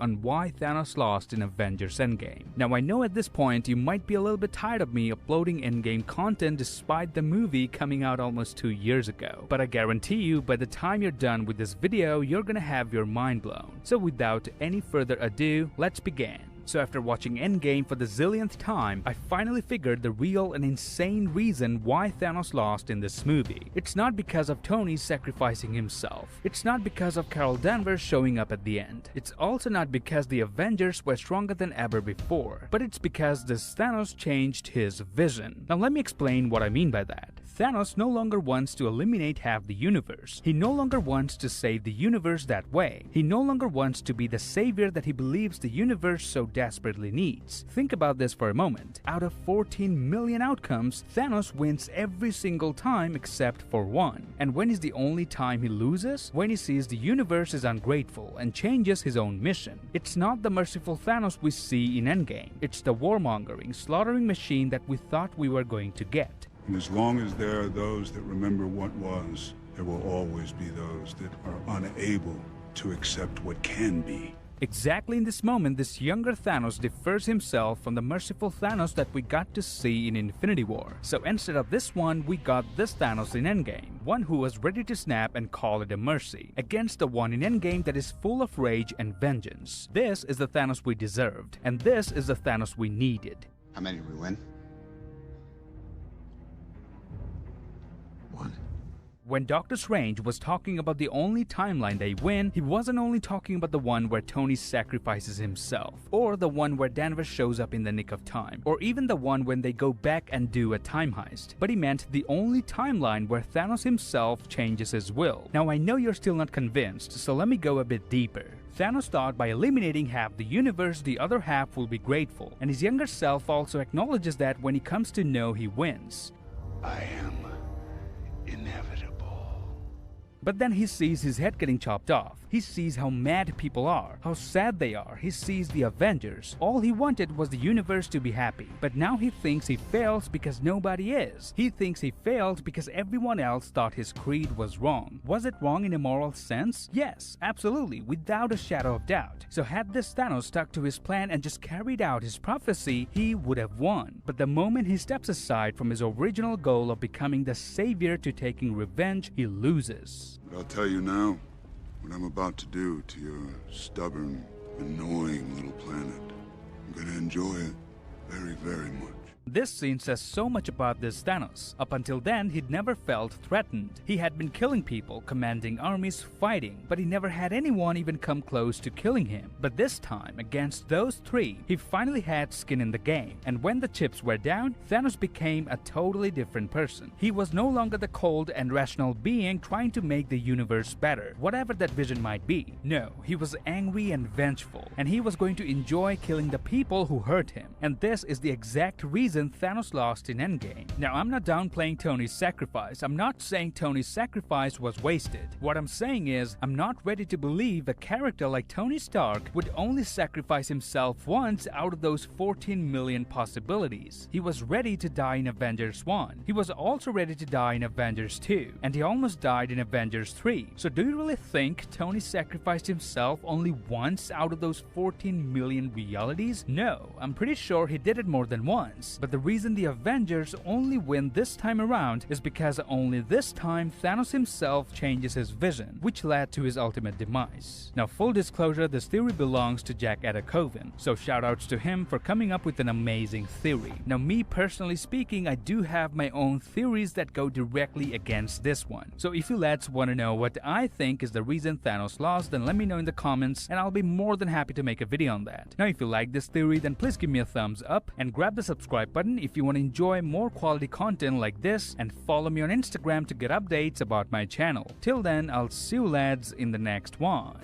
on why Thanos lost in Avengers Endgame. Now I know at this point you might be a little bit tired of me uploading Endgame content despite the movie coming out almost 2 years ago, but I guarantee you by the time you're done with this video, you're gonna have your mind blown. So without any further ado, let's begin. So after watching Endgame for the zillionth time, I finally figured the real and insane reason why Thanos lost in this movie. It's not because of Tony sacrificing himself. It's not because of Carol Danvers showing up at the end. It's also not because the Avengers were stronger than ever before. But it's because this Thanos changed his vision. Now let me explain what I mean by that. Thanos no longer wants to eliminate half the universe. He no longer wants to save the universe that way. He no longer wants to be the savior that he believes the universe so desperately needs. Think about this for a moment. Out of 14 million outcomes, Thanos wins every single time except for one. And when is the only time he loses? When he sees the universe is ungrateful and changes his own mission. It's not the merciful Thanos we see in Endgame. It's the warmongering, slaughtering machine that we thought we were going to get. And as long as there are those that remember what was, there will always be those that are unable to accept what can be. Exactly in this moment, this younger Thanos differs himself from the merciful Thanos that we got to see in Infinity War. So instead of this one, we got this Thanos in Endgame, one who was ready to snap and call it a mercy, against the one in Endgame that is full of rage and vengeance. This is the Thanos we deserved, and this is the Thanos we needed. How many did we win? One. When Doctor Strange was talking about the only timeline they win, he wasn't only talking about the one where Tony sacrifices himself, or the one where Danvers shows up in the nick of time, or even the one when they go back and do a time heist, but he meant the only timeline where Thanos himself changes his will. Now I know you're still not convinced, so let me go a bit deeper. Thanos thought by eliminating half the universe, the other half will be grateful, and his younger self also acknowledges that when he comes to know he wins. I am inevitable. But then he sees his head getting chopped off. He sees how mad people are, how sad they are. He sees the Avengers. All he wanted was the universe to be happy. But now he thinks he fails because nobody is. He thinks he failed because everyone else thought his creed was wrong. Was it wrong in a moral sense? Yes, absolutely, without a shadow of doubt. So had this Thanos stuck to his plan and just carried out his prophecy, he would have won. But the moment he steps aside from his original goal of becoming the savior to taking revenge, he loses. But I'll tell you now what I'm about to do to your stubborn, annoying little planet. I'm gonna enjoy it very, very much. This scene says so much about this Thanos. Up until then, he'd never felt threatened. He had been killing people, commanding armies, fighting, but he never had anyone even come close to killing him. But this time, against those three, he finally had skin in the game. And when the chips were down, Thanos became a totally different person. He was no longer the cold and rational being trying to make the universe better, whatever that vision might be. No, he was angry and vengeful, and he was going to enjoy killing the people who hurt him. And this is the exact reason Thanos lost in Endgame. Now, I'm not downplaying Tony's sacrifice. I'm not saying Tony's sacrifice was wasted. What I'm saying is, I'm not ready to believe a character like Tony Stark would only sacrifice himself once out of those 14 million possibilities. He was ready to die in Avengers 1. He was also ready to die in Avengers 2. And he almost died in Avengers 3. So do you really think Tony sacrificed himself only once out of those 14 million realities? No, I'm pretty sure he did it more than once. But the reason the Avengers only win this time around is because only this time Thanos himself changes his vision, which led to his ultimate demise. Now, full disclosure, this theory belongs to Jack Adakoven, so shoutouts to him for coming up with an amazing theory. Now, me personally speaking, I do have my own theories that go directly against this one. So if you lads want to know what I think is the reason Thanos lost, then let me know in the comments and I'll be more than happy to make a video on that. Now, if you like this theory, then please give me a thumbs up and grab the subscribe button if you want to enjoy more quality content like this, and follow me on Instagram to get updates about my channel. Till then, I'll see you lads in the next one.